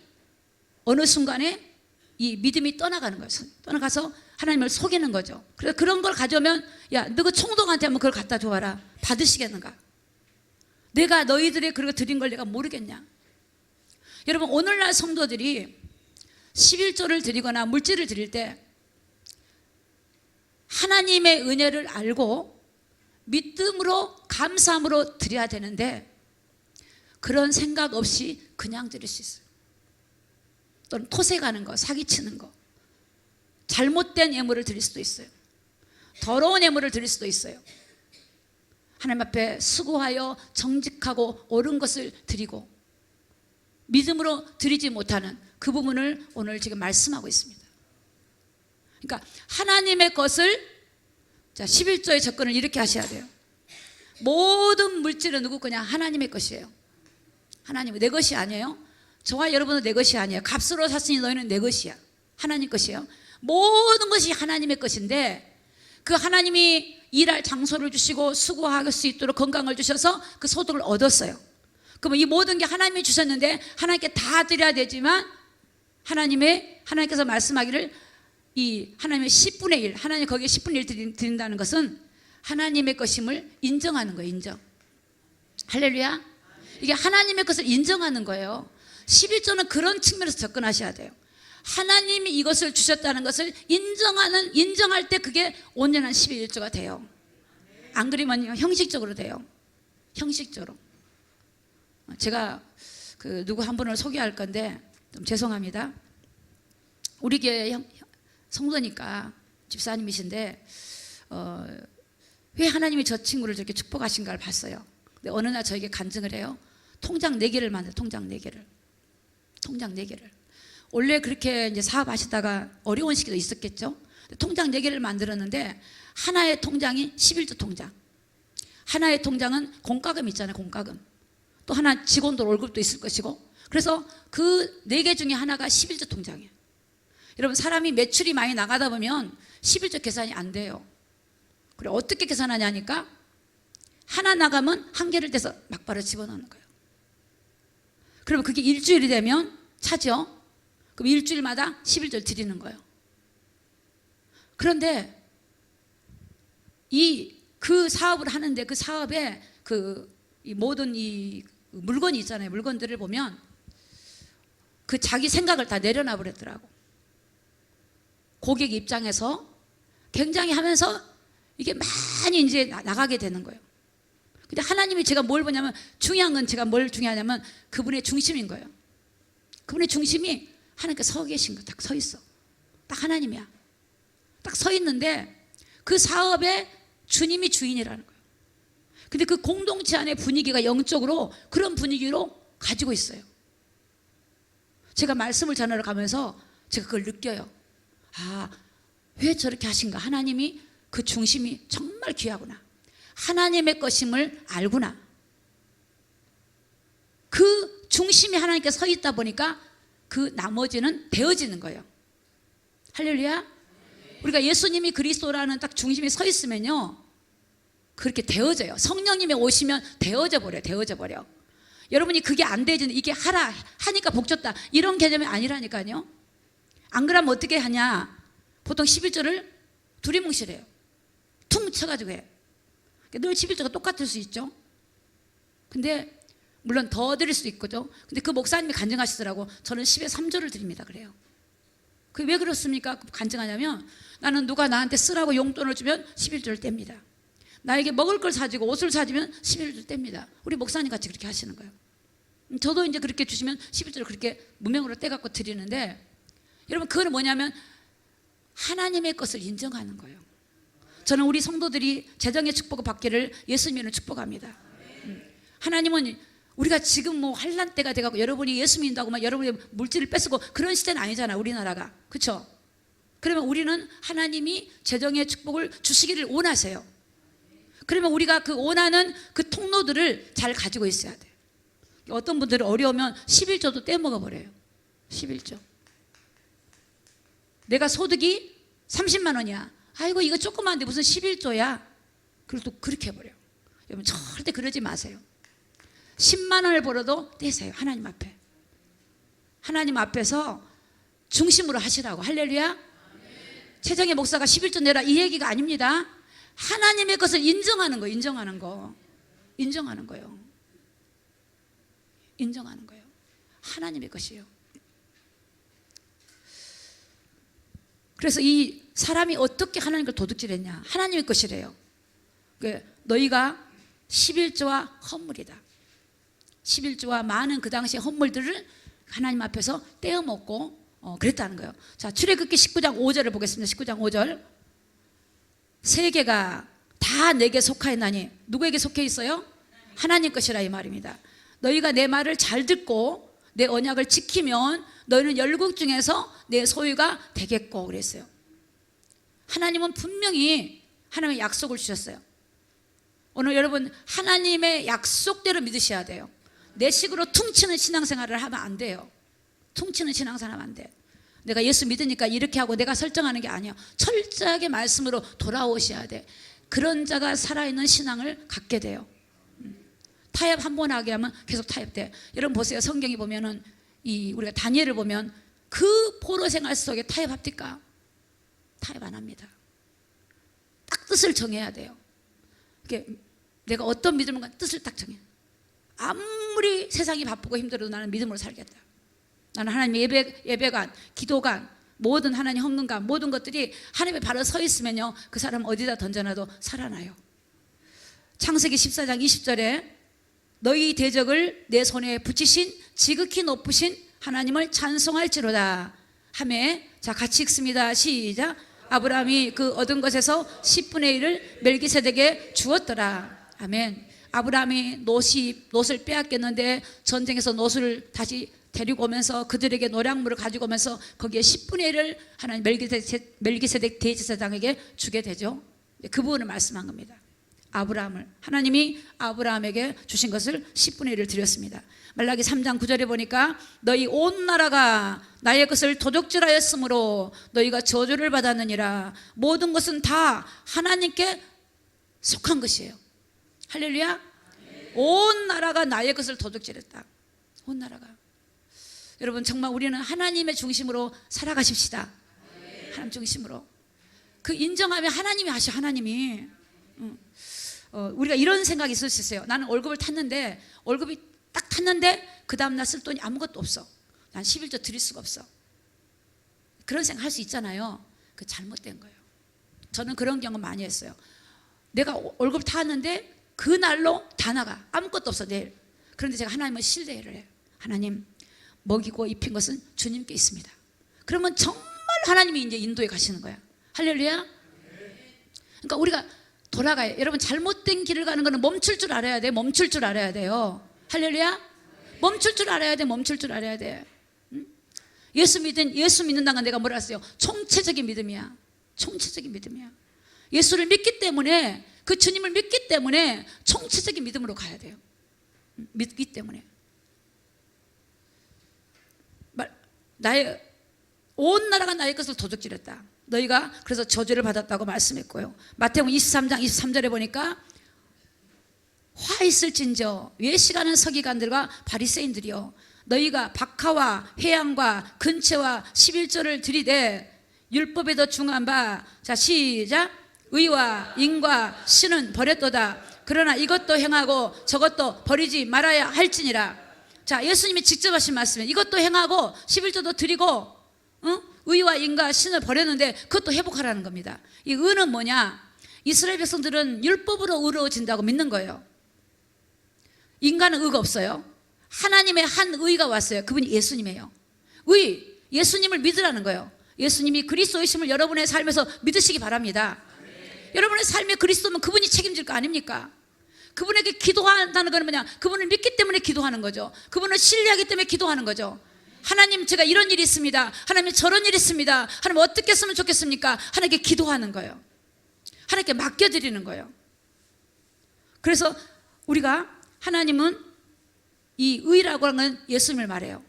어느 순간에 이 믿음이 떠나가는 거예요. 떠나가서 하나님을 속이는 거죠. 그래서 그런 걸 가져오면, 야, 너 그 총독한테 한번 그걸 갖다 줘봐라. 받으시겠는가? 내가 너희들의 그거 드린 걸 내가 모르겠냐? 여러분, 오늘날 성도들이 11조를 드리거나 물질을 드릴 때 하나님의 은혜를 알고 믿음으로 감사함으로 드려야 되는데 그런 생각 없이 그냥 드릴 수 있어요. 또는 토색하는 거, 사기치는 거, 잘못된 예물을 드릴 수도 있어요. 더러운 예물을 드릴 수도 있어요. 하나님 앞에 수고하여 정직하고 옳은 것을 드리고 믿음으로 드리지 못하는 그 부분을 오늘 지금 말씀하고 있습니다. 그러니까 하나님의 것을, 자, 11조의 접근을 이렇게 하셔야 돼요. 모든 물질은 누구 거냐? 하나님의 것이에요. 하나님, 내 것이 아니에요. 저와 여러분은 내 것이 아니에요. 값으로 샀으니 너희는 내 것이야. 하나님 것이에요. 모든 것이 하나님의 것인데 그 하나님이 일할 장소를 주시고 수고할 수 있도록 건강을 주셔서 그 소득을 얻었어요. 그러면 이 모든 게 하나님이 주셨는데 하나님께 다 드려야 되지만 하나님께서 말씀하기를 이 하나님의 10분의 1, 하나님 거기에 10분의 1 드린다는 것은 하나님의 것임을 인정하는 거예요. 인정. 할렐루야. 이게 하나님의 것을 인정하는 거예요. 11조는 그런 측면에서 접근하셔야 돼요. 하나님이 이것을 주셨다는 것을 인정할 때 그게 온전한 11조가 돼요. 안 그러면 형식적으로 돼요. 형식적으로. 제가 누구 한 분을 소개할 건데 좀 죄송합니다. 우리 교회 성도니까 집사님이신데 왜 하나님이 저 친구를 저렇게 축복하신가를 봤어요. 근데 어느 날 저에게 간증을 해요. 통장 4개를 만들어요. 통장 4개를. 통장 4개를. 원래 그렇게 이제 사업하시다가 어려운 시기도 있었겠죠. 통장 4개를 만들었는데 하나의 통장이 11조 통장. 하나의 통장은 공과금 있잖아요. 공과금. 또 하나 직원들 월급도 있을 것이고. 그래서 그 4개 중에 하나가 11조 통장이에요. 여러분 사람이 매출이 많이 나가다 보면 11조 계산이 안 돼요. 그래 어떻게 계산하냐니까 하나 나가면 한 개를 떼서 막바로 집어넣는 거예요. 그러면 그게 일주일이 되면 차죠. 그럼 일주일마다 11조를 드리는 거예요. 그런데 그 사업을 하는데 그 사업에 이 모든 이 물건이 있잖아요. 물건들을 보면 그 자기 생각을 다 내려놔 버렸더라고. 고객 입장에서 굉장히 하면서 이게 많이 이제 나가게 되는 거예요. 근데 하나님이 제가 뭘 보냐면 중요한 건 제가 뭘 중요하냐면 그분의 중심인 거예요. 그분의 중심이 하나님께 서 계신 거 딱 서 있어. 딱 하나님이야. 딱 서 있는데 그 사업에 주님이 주인이라는 거예요. 근데 그 공동체 안의 분위기가 영적으로 그런 분위기로 가지고 있어요. 제가 말씀을 전하러 가면서 제가 그걸 느껴요. 아, 왜 저렇게 하신가? 하나님이 그 중심이 정말 귀하구나. 하나님의 것임을 알구나. 그 중심이 하나님께 서 있다 보니까 그 나머지는 되어지는 거예요. 할렐루야. 우리가 예수님이 그리스도라는 딱 중심이 서 있으면요 그렇게 되어져요. 성령님이 오시면 되어져 버려요. 되어져 버려. 여러분이 그게 안 되지는 이게 하라 하니까 복 줬다 이런 개념이 아니라니까요. 안 그러면 어떻게 하냐. 보통 11조를 두리뭉실해요. 퉁 쳐가지고 해요. 늘 11조가 똑같을 수 있죠. 근데 물론 더 드릴 수도 있거죠. 근데 그 목사님이 간증하시더라고. 저는 10에 3조를 드립니다 그래요. 그게 왜 그렇습니까? 간증하냐면 나는 누가 나한테 쓰라고 용돈을 주면 11조를 뗍니다. 나에게 먹을 걸 사주고 옷을 사주면 11조를 뗍니다. 우리 목사님 같이 그렇게 하시는 거예요. 저도 이제 그렇게 주시면 11조를 그렇게 무명으로 떼갖고 드리는데 여러분 그거는 뭐냐면 하나님의 것을 인정하는 거예요. 저는 우리 성도들이 재정의 축복을 받기를 예수님을 축복합니다. 하나님은 우리가 지금 뭐 환난 때가 돼가고 여러분이 예수 믿는다고 막 여러분의 물질을 뺏고 그런 시대는 아니잖아 우리나라가. 그렇죠? 그러면 우리는 하나님이 재정의 축복을 주시기를 원하세요. 그러면 우리가 그 원하는 그 통로들을 잘 가지고 있어야 돼요. 어떤 분들은 어려우면 11조도 떼먹어 버려요. 11조. 내가 소득이 30만 원이야. 아이고 이거 조그만데 무슨 11조야. 그리고 또 그렇게 해버려요. 여러분 절대 그러지 마세요. 10만 원을 벌어도 떼세요. 하나님 앞에. 하나님 앞에서 중심으로 하시라고. 할렐루야. 최정의 목사가 11조 내라 이 얘기가 아닙니다. 하나님의 것을 인정하는 거예요. 인정하는 거. 인정하는 거예요. 인정하는 거예요. 하나님의 것이에요. 그래서 이 사람이 어떻게 하나님 걸 도둑질했냐. 하나님의 것이래요. 너희가 11조와 헌물이다. 11조와 많은 그 당시의 헌물들을 하나님 앞에서 떼어먹고 그랬다는 거예요. 자, 출애굽기 19장 5절을 보겠습니다. 19장 5절. 세계가 다 내게 속하였나니 누구에게 속해 있어요? 하나님 것이라 이 말입니다. 너희가 내 말을 잘 듣고 내 언약을 지키면 너희는 열국 중에서 내 소유가 되겠고 그랬어요. 하나님은 분명히 하나님의 약속을 주셨어요. 오늘 여러분 하나님의 약속대로 믿으셔야 돼요. 내 식으로 퉁치는 신앙생활을 하면 안 돼요. 퉁치는 신앙생활 하면 안 돼. 내가 예수 믿으니까 이렇게 하고 내가 설정하는 게 아니야. 철저하게 말씀으로 돌아오셔야 돼. 그런 자가 살아있는 신앙을 갖게 돼요. 타협 한 번 하게 하면 계속 타협돼. 여러분 보세요. 성경에 보면은 우리가 다니엘을 보면 그 포로 생활 속에 타협합니까? 타협 안 합니다. 딱 뜻을 정해야 돼요. 내가 어떤 믿음인가 뜻을 딱 정해. 아무리 세상이 바쁘고 힘들어도 나는 믿음으로 살겠다. 나는 하나님 예배관, 기도관, 모든 하나님 헌금관 모든 것들이 하나님에 바로 서 있으면요 그 사람 어디다 던져놔도 살아나요. 창세기 14장 20절에 너희 대적을 내 손에 붙이신 지극히 높으신 하나님을 찬송할지로다 하매 자 같이 읽습니다. 시작. 아브라함이 그 얻은 것에서 10분의 1을 멜기세덱에게 주었더라. 아멘. 아브라함이 놋을 빼앗겼는데 전쟁에서 놋을 다시 데리고 오면서 그들에게 노량물을 가지고 오면서 거기에 10분의 1을 하나님 멜기세덱 대제사장에게 주게 되죠. 그 부분을 말씀한 겁니다. 하나님이 아브라함에게 주신 것을 10분의 1을 드렸습니다. 말라기 3장 9절에 보니까 너희 온 나라가 나의 것을 도둑질하였으므로 너희가 저주를 받았느니라. 모든 것은 다 하나님께 속한 것이에요. 할렐루야. 온 나라가 나의 것을 도둑질했다. 온 나라가. 여러분 정말 우리는 하나님의 중심으로 살아가십시다. 하나님 중심으로. 그 인정하면 하나님이 하셔. 하나님이. 우리가 이런 생각이 있을 수 있어요. 나는 월급을 탔는데 월급이 딱 탔는데 그 다음날 쓸 돈이 아무것도 없어. 난 11조 드릴 수가 없어. 그런 생각 할 수 있잖아요. 그 잘못된 거예요. 저는 그런 경험 많이 했어요. 내가 월급 탔는데 그날로 다 나가. 아무것도 없어 내일. 그런데 제가 하나님을 신뢰를 해요. 하나님 먹이고 입힌 것은 주님께 있습니다. 그러면 정말 하나님이 이제 인도에 가시는 거야. 할렐루야. 그러니까 우리가 돌아가요. 여러분 잘못된 길을 가는 거는 멈출 줄 알아야 돼. 멈출 줄 알아야 돼요. 할렐루야. 멈출 줄 알아야 돼. 멈출 줄 알아야 돼. 응? 예수 믿는다는 건 내가 뭐라 했어요? 총체적인 믿음이야. 총체적인 믿음이야. 예수를 믿기 때문에, 그 주님을 믿기 때문에 총체적인 믿음으로 가야 돼요. 믿기 때문에. 온 나라가 나의 것을 도둑질했다. 너희가 그래서 저주를 받았다고 말씀했고요. 마태복음 23장 23절에 보니까 화 있을진저 외식하는 서기관들과 바리새인들이여 너희가 박하와 회양과 근체와 11조를 들이되 율법에 더 중한 바, 자 시작, 의와 인과 신은 버렸도다. 그러나 이것도 행하고 저것도 버리지 말아야 할지니라. 자, 예수님이 직접 하신 말씀이에요. 이것도 행하고 11조도 드리고 의와 인과 신을 버렸는데 그것도 회복하라는 겁니다. 이 의는 뭐냐? 이스라엘 백성들은 율법으로 의로워진다고 믿는 거예요. 인간은 의가 없어요. 하나님의 한 의가 왔어요. 그분이 예수님이에요. 의, 예수님을 믿으라는 거예요. 예수님이 그리스도이심을 여러분의 삶에서 믿으시기 바랍니다. 여러분의 삶에 그리스도면 그분이 책임질 거 아닙니까? 그분에게 기도한다는 건 뭐냐? 그분을 믿기 때문에 기도하는 거죠. 그분을 신뢰하기 때문에 기도하는 거죠. 하나님 제가 이런 일이 있습니다. 하나님 저런 일이 있습니다. 하나님 어떻게 했으면 좋겠습니까? 하나님께 기도하는 거예요. 하나님께 맡겨드리는 거예요. 그래서 우리가 하나님은 이 의라고 하는 건 예수님을 말해요.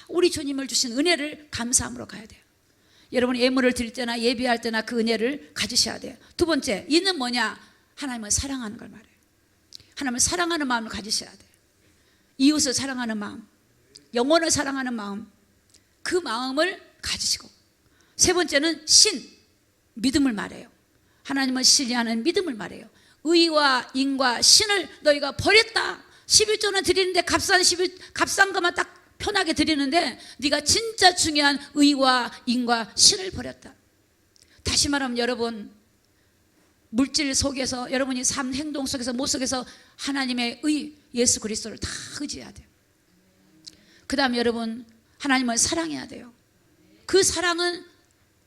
우리 주님을 주신 은혜를 감사함으로 가야 돼요. 여러분이 예물을 드릴 때나 예비할 때나 그 은혜를 가지셔야 돼요. 두 번째, 이는 뭐냐? 하나님을 사랑하는 걸 말해요. 하나님을 사랑하는 마음을 가지셔야 돼요. 이웃을 사랑하는 마음, 영혼을 사랑하는 마음, 그 마음을 가지시고, 세 번째는 신, 믿음을 말해요. 하나님을 신뢰하는 믿음을 말해요. 의와 인과 신을 너희가 버렸다. 11조는 드리는데 값싼 것만 딱 편하게 드리는데 네가 진짜 중요한 의와 인과 신을 버렸다. 다시 말하면 여러분, 물질 속에서, 여러분이 삶 행동 속에서, 모습 속에서 하나님의 의, 예수 그리스도를 다 의지해야 돼요. 그 다음 여러분, 하나님을 사랑해야 돼요. 그 사랑은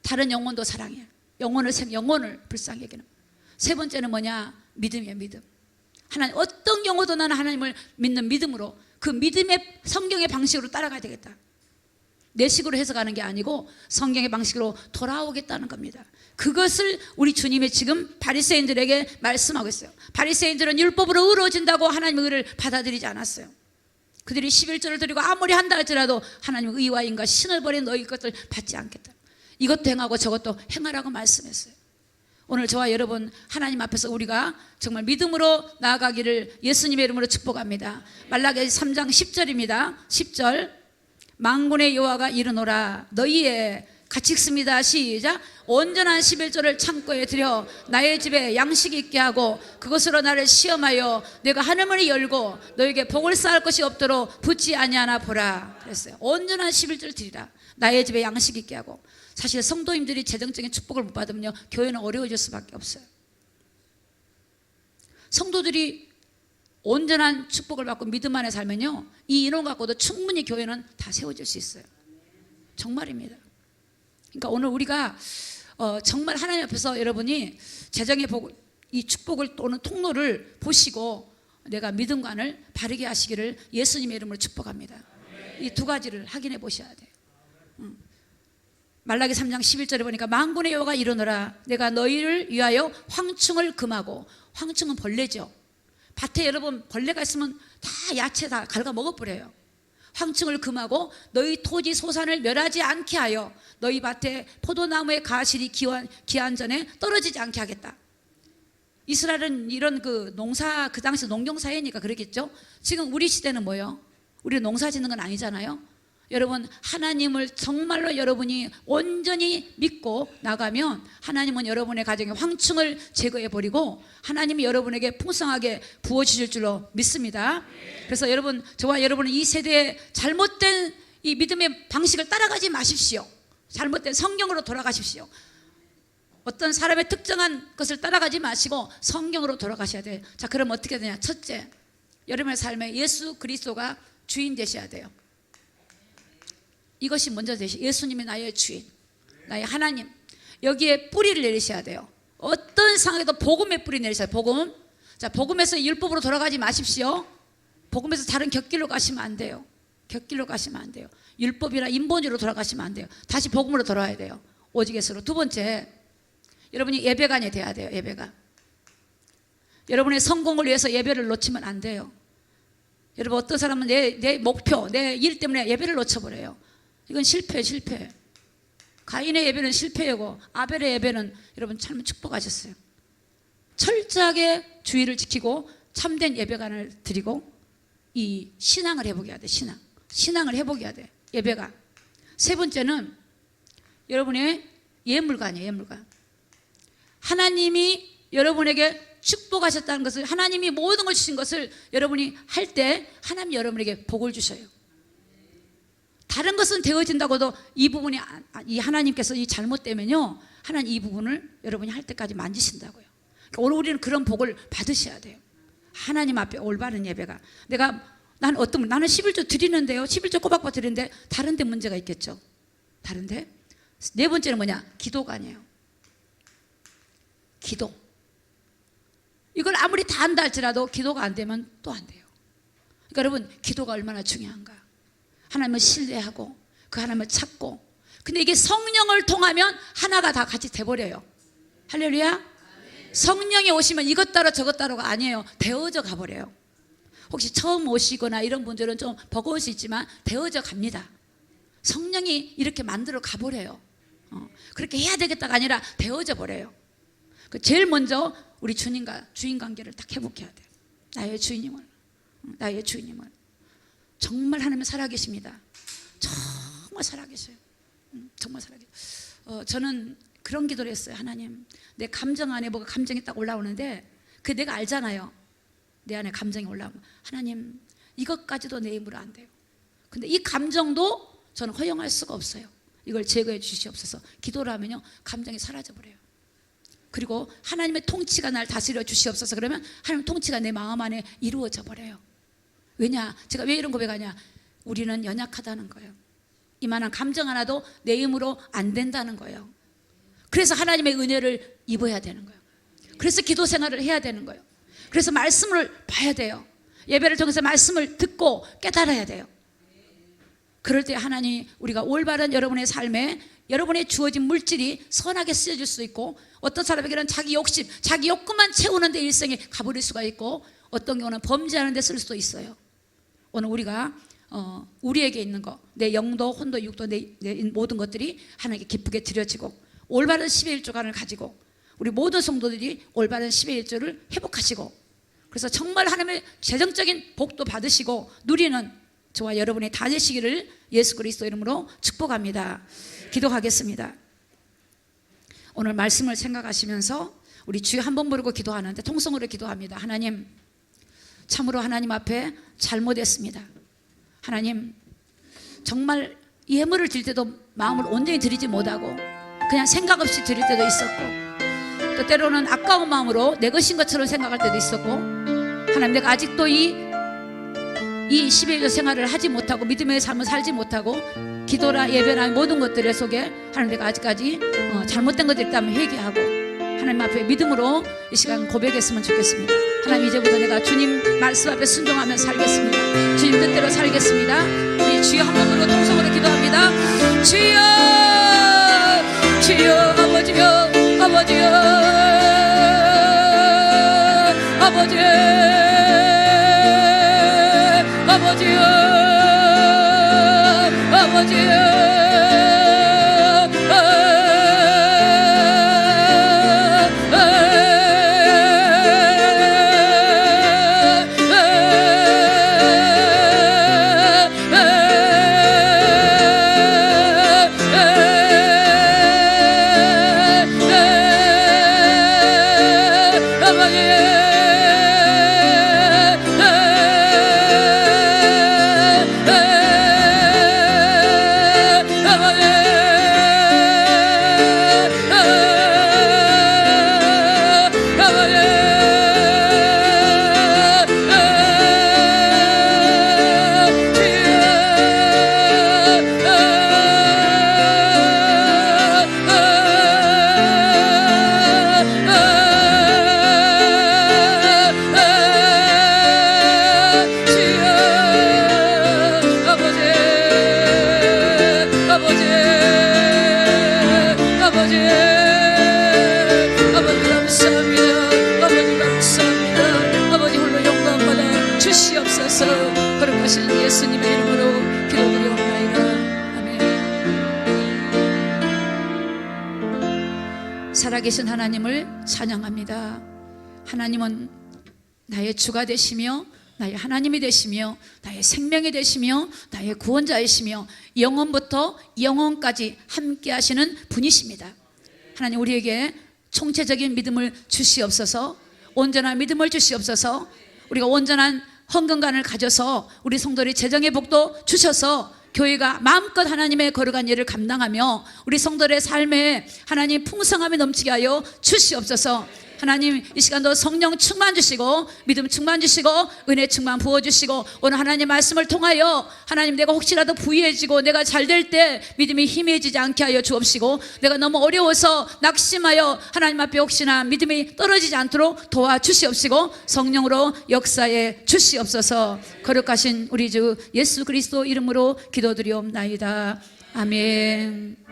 다른 영혼도 사랑해요. 영혼을 불쌍히 여기는. 세 번째는 뭐냐? 믿음이에요. 믿음. 하나님, 어떤 경우도 나는 하나님을 믿는 믿음으로, 그 믿음의 성경의 방식으로 따라가야 되겠다. 내 식으로 해석하는 게 아니고 성경의 방식으로 돌아오겠다는 겁니다. 그것을 우리 주님이 지금 바리새인들에게 말씀하고 있어요. 바리새인들은 율법으로 의로워진다고 하나님의 의를 받아들이지 않았어요. 그들이 11조를 드리고 아무리 한다 할지라도 하나님의 의와 인과 신을 버린 너희 것들 받지 않겠다. 이것도 행하고 저것도 행하라고 말씀했어요. 오늘 저와 여러분 하나님 앞에서 우리가 정말 믿음으로 나아가기를 예수님의 이름으로 축복합니다. 말라기 3장 10절입니다. 10절, 만군의 여호와가 이르노라 너희의 같이 읽습니다. 시작. 온전한 11조를 창고에 들여 나의 집에 양식 있게 하고 그것으로 나를 시험하여 내가 하늘문을 열고 너에게 복을 쌓을 것이 없도록 붙지 아니하나 보라 그랬어요. 온전한 11조를 드리라. 나의 집에 양식 있게 하고. 사실 성도님들이 재정적인 축복을 못 받으면요, 교회는 어려워질 수밖에 없어요. 성도들이 온전한 축복을 받고 믿음 안에 살면요, 이 인원 갖고도 충분히 교회는 다 세워질 수 있어요. 정말입니다. 그러니까 오늘 우리가 정말 하나님 앞에서 여러분이 재정의 복, 이 축복을 또는 통로를 보시고 내가 믿음관을 바르게 하시기를 예수님의 이름으로 축복합니다. 이 두 가지를 확인해 보셔야 돼요. 말라기 3장 11절에 보니까 만군의 여호와가 이르노라 내가 너희를 위하여 황충을 금하고, 황충은 벌레죠. 밭에 여러분 벌레가 있으면 다 야채 다 갉아 먹어버려요. 황충을 금하고 너희 토지 소산을 멸하지 않게 하여 너희 밭에 포도나무의 가실이 기한 전에 떨어지지 않게 하겠다. 이스라엘은 이런 농사, 그 당시 농경 사회니까 그랬겠죠. 지금 우리 시대는 뭐예요? 우리는 농사 짓는 건 아니잖아요. 여러분 하나님을 정말로 여러분이 온전히 믿고 나가면 하나님은 여러분의 가정에 황충을 제거해 버리고 하나님이 여러분에게 풍성하게 부어주실 줄로 믿습니다. 그래서 여러분, 저와 여러분은 이 세대의 잘못된 이 믿음의 방식을 따라가지 마십시오. 잘못된 성경으로 돌아가십시오. 어떤 사람의 특정한 것을 따라가지 마시고 성경으로 돌아가셔야 돼요. 자, 그럼 어떻게 되냐? 첫째, 여러분의 삶에 예수 그리스도가 주인 되셔야 돼요. 이것이 먼저 되시. 예수님이 나의 주인, 나의 하나님. 여기에 뿌리를 내리셔야 돼요. 어떤 상황에도 복음의 뿌리 내리셔야 돼요. 복음. 자, 복음에서 율법으로 돌아가지 마십시오. 복음에서 다른 곁길로 가시면 안 돼요. 곁길로 가시면 안 돼요. 율법이나 인본주의로 돌아가시면 안 돼요. 다시 복음으로 돌아와야 돼요. 오직 예수로. 두 번째, 여러분이 예배관이 돼야 돼요. 예배가. 여러분의 성공을 위해서 예배를 놓치면 안 돼요. 여러분, 어떤 사람은 내 목표, 내 일 때문에 예배를 놓쳐버려요. 이건 실패. 가인의 예배는 실패이고 아벨의 예배는 여러분 참 축복하셨어요. 철저하게 주의를 지키고 참된 예배관을 드리고 이 신앙을 회복해야 돼. 신앙을 회복해야 돼. 예배가. 세 번째는 여러분의 예물관이에요. 예물관. 하나님이 여러분에게 축복하셨다는 것을, 하나님이 모든 걸 주신 것을 여러분이 할 때 하나님이 여러분에게 복을 주셔요. 다른 것은 되어진다고도 이 부분이, 이 하나님께서 이 잘못되면요, 하나님 이 부분을 여러분이 할 때까지 만지신다고요. 그러니까 오늘 우리는 그런 복을 받으셔야 돼요. 하나님 앞에 올바른 예배가. 나는 11조 드리는데요, 11조 꼬박꼬박 드리는데 다른 데 문제가 있겠죠. 다른데. 네 번째는 뭐냐? 기도가 아니에요. 기도. 이걸 아무리 다 한다 할지라도 기도가 안 되면 또 안 돼요. 그러니까 여러분, 기도가 얼마나 중요한가. 하나님을 신뢰하고 그 하나님을 찾고. 근데 이게 성령을 통하면 하나가 다 같이 돼버려요. 할렐루야. 성령이 오시면 이것 따로 저것 따로가 아니에요. 되어져 가버려요. 혹시 처음 오시거나 이런 분들은 좀 버거울 수 있지만 되어져 갑니다. 성령이 이렇게 만들어 가버려요. 그렇게 해야 되겠다가 아니라 되어져 버려요. 제일 먼저 우리 주님과 주인 관계를 딱 회복해야 돼요. 나의 주인님을. 정말 하나님은 살아계십니다. 정말 살아계셔요. 정말 살아계셔요. 저는 그런 기도를 했어요. 하나님, 내 감정 안에 뭐가 감정이 딱 올라오는데 그 내가 알잖아요. 내 안에 감정이 올라오면 하나님, 이것까지도 내 힘으로 안 돼요. 근데 이 감정도 저는 허용할 수가 없어요. 이걸 제거해 주시옵소서. 기도를 하면요, 감정이 사라져버려요. 그리고 하나님의 통치가 날 다스려 주시옵소서. 그러면 하나님의 통치가 내 마음 안에 이루어져 버려요. 왜냐? 제가 왜 이런 고백하냐? 우리는 연약하다는 거예요. 이만한 감정 하나도 내 힘으로 안 된다는 거예요. 그래서 하나님의 은혜를 입어야 되는 거예요. 그래서 기도 생활을 해야 되는 거예요. 그래서 말씀을 봐야 돼요. 예배를 통해서 말씀을 듣고 깨달아야 돼요. 그럴 때 하나님, 우리가 올바른 여러분의 삶에 여러분의 주어진 물질이 선하게 쓰여질 수 있고, 어떤 사람에게는 자기 욕심, 자기 욕구만 채우는 데 일생에 가버릴 수가 있고, 어떤 경우는 범죄하는 데 쓸 수도 있어요. 오늘 우리가 우리에게 있는 거, 내 영도, 혼도, 육도, 내 모든 것들이 하나님께 기쁘게 드려지고 올바른 10의 1조간을 가지고 우리 모든 성도들이 올바른 10의 1조를 회복하시고, 그래서 정말 하나님의 재정적인 복도 받으시고 누리는 저와 여러분이 다 되시기를 예수 그리스도 이름으로 축복합니다. 기도하겠습니다. 오늘 말씀을 생각하시면서 우리 주여 한 번 부르고 기도하는데 통성으로 기도합니다. 하나님, 참으로 하나님 앞에 잘못했습니다. 하나님, 정말 예물을 드릴 때도 마음을 온전히 드리지 못하고 그냥 생각 없이 드릴 때도 있었고, 또 때로는 아까운 마음으로 내 것인 것처럼 생각할 때도 있었고, 하나님, 내가 아직도 이 이 11조 생활을 하지 못하고 믿음의 삶을 살지 못하고 기도나 예배나 모든 것들 속에 하나님, 내가 아직까지 잘못된 것들이 있다면 회개하고 하나님 앞에 믿음으로 이 시간 고백했으면 좋겠습니다. 하나님, 이제부터 내가 주님 말씀 앞에 순종하며 살겠습니다. 주님 뜻대로 살겠습니다. 우리 주여 한 번으로 통성으로 기도합니다. 주여, 주여, 아버지여, 아버지여, 아버지여, 아버지여, 아버지여. 거룩하신 예수님의 이름으로 기도드리옵나이다. 아멘. 살아계신 하나님을 찬양합니다. 하나님은 나의 주가 되시며 나의 하나님이 되시며 나의 생명이 되시며 나의 구원자이시며 영원부터 영원까지 함께 하시는 분이십니다. 하나님, 우리에게 총체적인 믿음을 주시옵소서. 온전한 믿음을 주시옵소서. 우리가 온전한 헌금관을 가져서 우리 성도들이 재정의 복도 주셔서 교회가 마음껏 하나님의 거룩한 일을 감당하며 우리 성도들의 삶에 하나님 풍성함이 넘치게 하여 주시옵소서. 하나님, 이 시간도 성령 충만 주시고 믿음 충만 주시고 은혜 충만 부어주시고 오늘 하나님 말씀을 통하여 하나님, 내가 혹시라도 부유해지고 내가 잘 될 때 믿음이 희미해지지 않게 하여 주옵시고 내가 너무 어려워서 낙심하여 하나님 앞에 혹시나 믿음이 떨어지지 않도록 도와주시옵시고 성령으로 역사해 주시옵소서. 거룩하신 우리 주 예수 그리스도 이름으로 기도드리옵나이다. 아멘.